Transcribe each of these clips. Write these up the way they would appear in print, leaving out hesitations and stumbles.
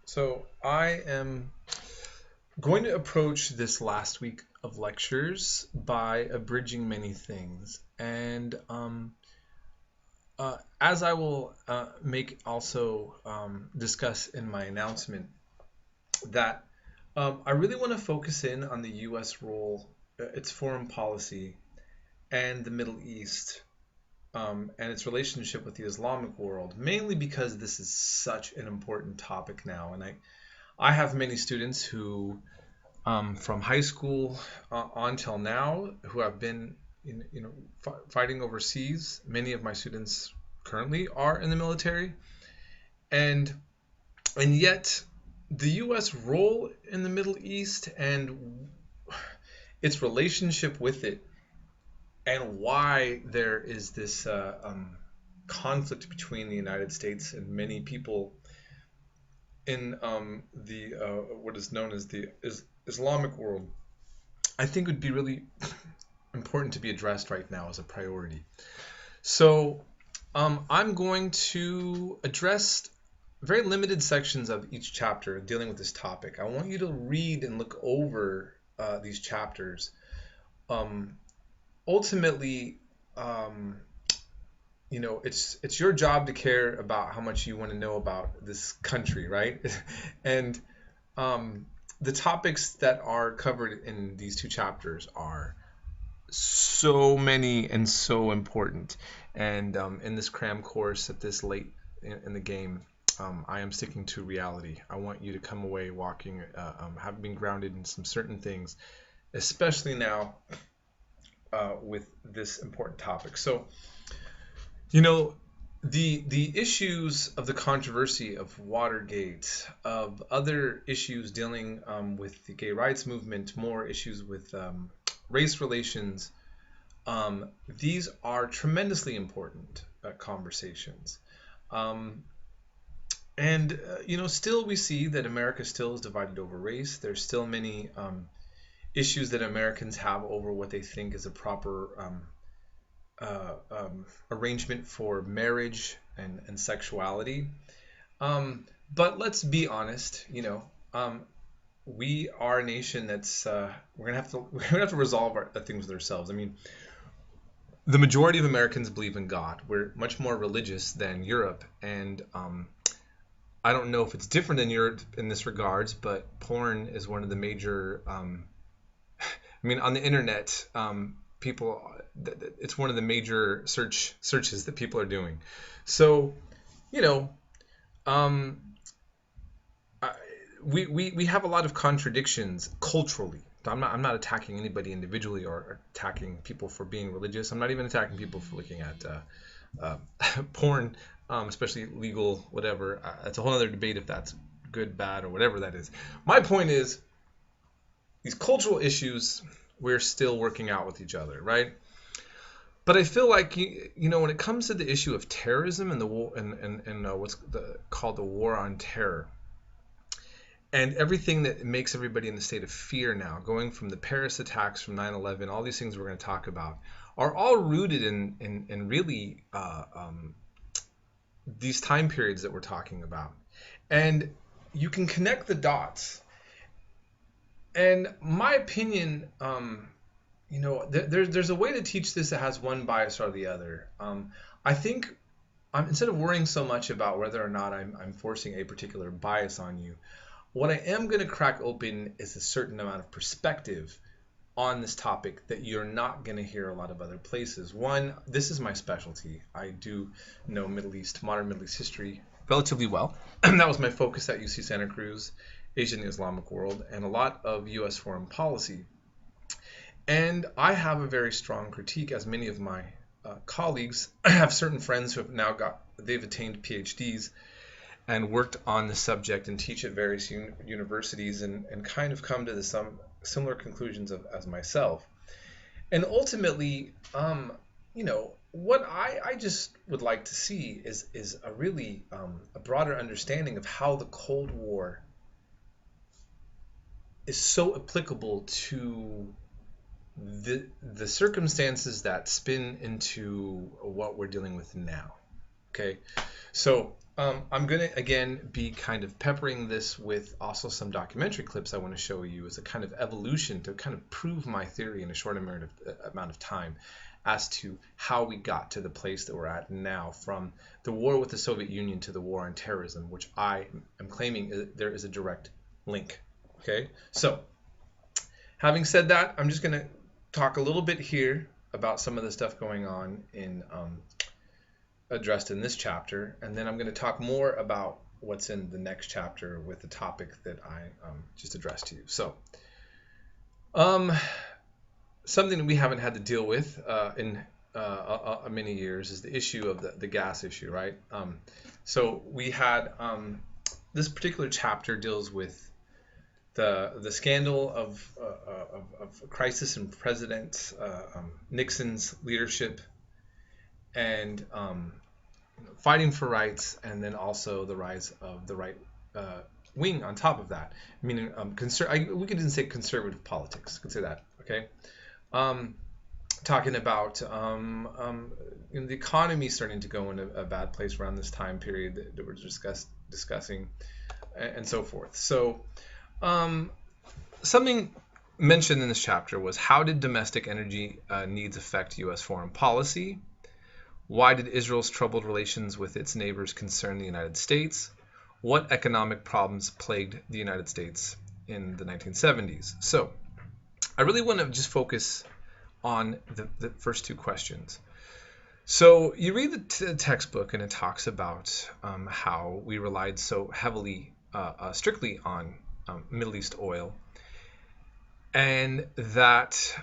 So I am going to approach this last week of lectures by abridging many things. And as I will make also discuss in my announcement, that I really want to focus in on the U.S. role, its foreign policy, and the Middle East, and its relationship with the Islamic world, mainly because this is such an important topic now. And I have many students who from high school on till now who have been fighting overseas. Many of my students currently are in the military, and yet the U.S. role in the Middle East and its relationship with it, and why there is this conflict between the United States and many people in the what is known as the Islamic world, I think would be really important to be addressed right now as a priority. So I'm going to address very limited sections of each chapter dealing with this topic. I want you to read and look over these chapters. Ultimately, it's your job to care about how much you want to know about this country, right? And the topics that are covered in these two chapters are so many and so important. And in this cram course at this late in the game, I am sticking to reality. I want you to come away walking, having been grounded in some certain things, especially now with this important topic. So, the issues of the controversy of Watergate, of other issues dealing with the gay rights movement, more issues with race relations, these are tremendously important conversations. And still we see that America still is divided over race. There's still many issues that Americans have over what they think is a proper arrangement for marriage and sexuality. But let's be honest, we are a nation that's we're gonna have to resolve things with ourselves. I mean, the majority of Americans believe in God. We're much more religious than Europe, and I don't know if it's different in Europe in this regards, but porn is one of the major. I mean, on the internet, people, it's one of the major searches that people are doing. So, you know, um, we have a lot of contradictions culturally. I'm not attacking anybody individually or attacking people for being religious. I'm not even attacking people for looking at porn, especially legal, whatever. That's a whole other debate if that's good, bad, or whatever that is. My point is, these cultural issues we're still working out with each other, right? But I feel like when it comes to the issue of terrorism and the war and what's called the war on terror, and everything that makes everybody in the state of fear now, going from the Paris attacks, from 9/11, all these things we're going to talk about, are all rooted in really these time periods that we're talking about. And you can connect the dots. And my opinion, there's a way to teach this that has one bias or the other. I think instead of worrying so much about whether or not I'm forcing a particular bias on you, what I am going to crack open is a certain amount of perspective on this topic that you're not going to hear a lot of other places. One, this is my specialty. I do know modern Middle East history relatively well. That was my focus at UC Santa Cruz, Asian and Islamic world, and a lot of U.S. foreign policy. And I have a very strong critique, as many of my colleagues. I have certain friends who have now they've attained PhDs and worked on the subject and teach at various universities and kind of come to some similar conclusions as myself. And ultimately, what I just would like to see is a really a broader understanding of how the Cold War is so applicable to the circumstances that spin into what we're dealing with now. Okay, so I'm going to, again, be kind of peppering this with also some documentary clips I want to show you as a kind of evolution to kind of prove my theory in a short amount of time as to how we got to the place that we're at now, from the war with the Soviet Union to the war on terrorism, which I am claiming there is a direct link. Okay, so having said that, I'm just going to talk a little bit here about some of the stuff going on in addressed in this chapter, and then I'm going to talk more about what's in the next chapter with the topic that I just addressed to you. So, something that we haven't had to deal with in many years is the issue of the gas issue, right? So we had this particular chapter deals with the scandal of crisis in President Nixon's leadership, and fighting for rights, and then also the rise of the right wing on top of that, meaning we could even say conservative politics. Could say that, okay? Talking about the economy starting to go in a bad place around this time period that we're discussing, and so forth. So, something mentioned in this chapter was, how did domestic energy needs affect U.S. foreign policy? Why did Israel's troubled relations with its neighbors concern the United States? What economic problems plagued the United States in the 1970s? So, I really want to just focus on the first two questions. So, you read the textbook, and it talks about how we relied so heavily, strictly on Middle East oil, and that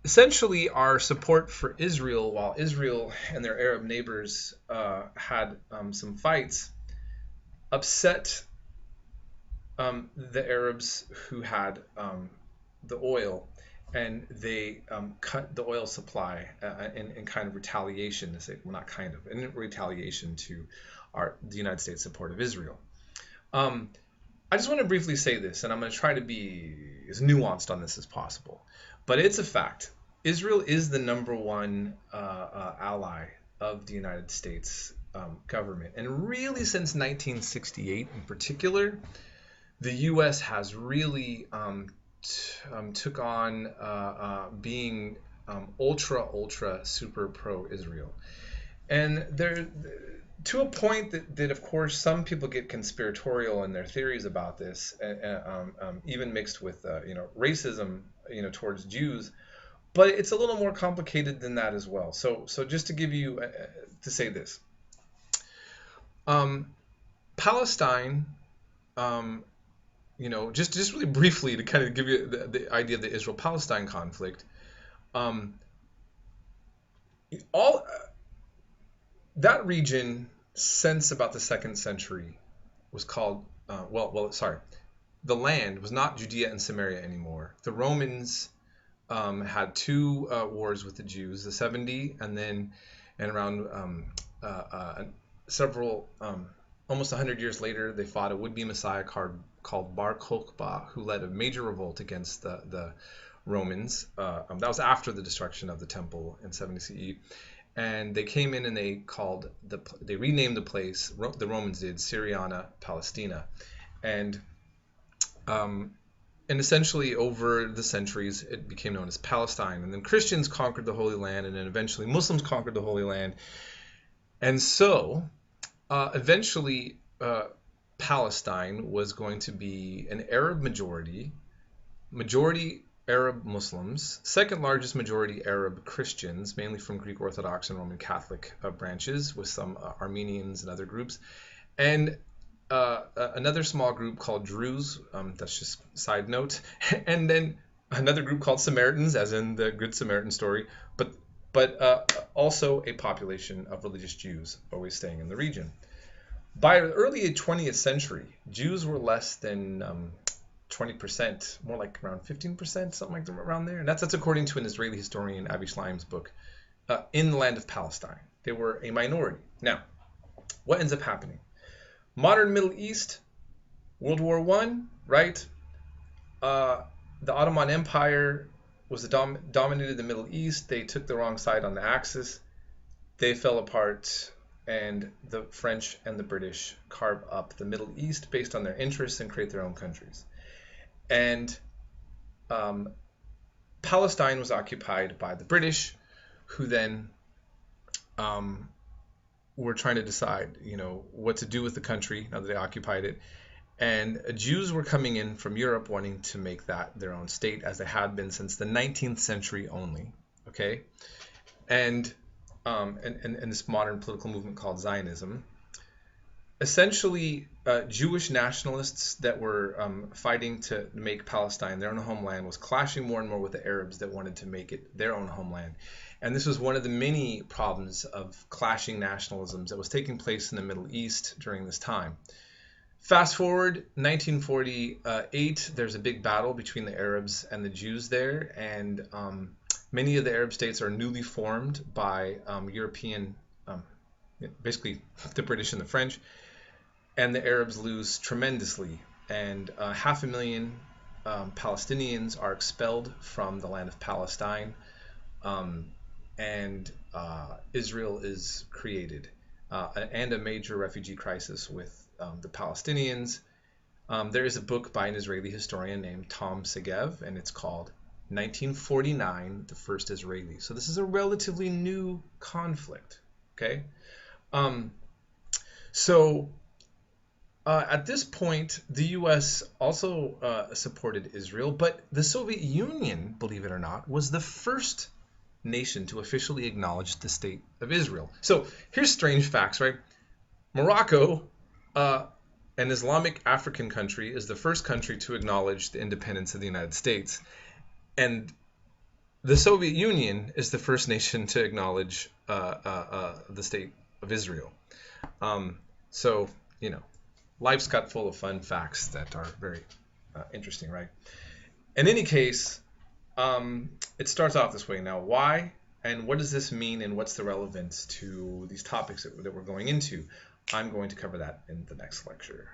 essentially our support for Israel, while Israel and their Arab neighbors had some fights, upset the Arabs who had the oil, and they cut the oil supply in kind of retaliation, in retaliation to the United States support of Israel. I just want to briefly say this, and I'm going to try to be as nuanced on this as possible. But it's a fact. Israel is the number one ally of the United States government. And really, since 1968 in particular, the U.S. has really took on being ultra super pro-Israel. And there, to a point that of course, some people get conspiratorial in their theories about this, even mixed with racism, towards Jews. But it's a little more complicated than that as well. So just to give you to say this, Palestine, just really briefly to kind of give you the idea of the Israel-Palestine conflict. All that region since about the 2nd century was called the land was not Judea and Samaria anymore. The Romans had two wars with the Jews, the 70, and around several, almost 100 years later, they fought a would-be Messiah called Bar Kokhba, who led a major revolt against the Romans. That was after the destruction of the temple in 70 CE. And they came in and they renamed the place, the Romans did, Syriana Palestina. And essentially over the centuries, it became known as Palestine. And then Christians conquered the Holy Land, and then eventually Muslims conquered the Holy Land. And so eventually Palestine was going to be an Arab majority Arab Muslims, second largest majority Arab Christians, mainly from Greek Orthodox and Roman Catholic branches, with some Armenians and other groups, and another small group called Druze, that's just side note, and then another group called Samaritans, as in the Good Samaritan story, but also a population of religious Jews always staying in the region. By the early 20th century, Jews were less than 20%, more like around 15%, something like that, around there. And that's according to an Israeli historian, Avi Schleim's book, In the Land of Palestine. They were a minority. Now, what ends up happening? Modern Middle East, World War I, right? The Ottoman Empire dominated the Middle East. They took the wrong side on the axis. They fell apart, and the French and the British carve up the Middle East based on their interests and create their own countries. And Palestine was occupied by the British, who then were trying to decide, what to do with the country now that they occupied it. And Jews were coming in from Europe wanting to make that their own state, as they had been since the 19th century only. Okay, and this modern political movement called Zionism. Essentially, Jewish nationalists that were fighting to make Palestine their own homeland was clashing more and more with the Arabs that wanted to make it their own homeland. And this was one of the many problems of clashing nationalisms that was taking place in the Middle East during this time. Fast forward 1948, there's a big battle between the Arabs and the Jews there, and many of the Arab states are newly formed by European, basically the British and the French, and the Arabs lose tremendously, and 500,000 Palestinians are expelled from the land of Palestine, and Israel is created, and a major refugee crisis with the Palestinians. There is a book by an Israeli historian named Tom Segev, and it's called 1949, The First Israeli. So this is a relatively new conflict, okay? At this point, the U.S. also supported Israel, but the Soviet Union, believe it or not, was the first nation to officially acknowledge the state of Israel. So here's strange facts, right? Morocco, an Islamic African country, is the first country to acknowledge the independence of the United States. And the Soviet Union is the first nation to acknowledge the state of Israel. Life's got full of fun facts that are very interesting, right? In any case, it starts off this way. Now, why and what does this mean, and what's the relevance to these topics that we're going into? I'm going to cover that in the next lecture.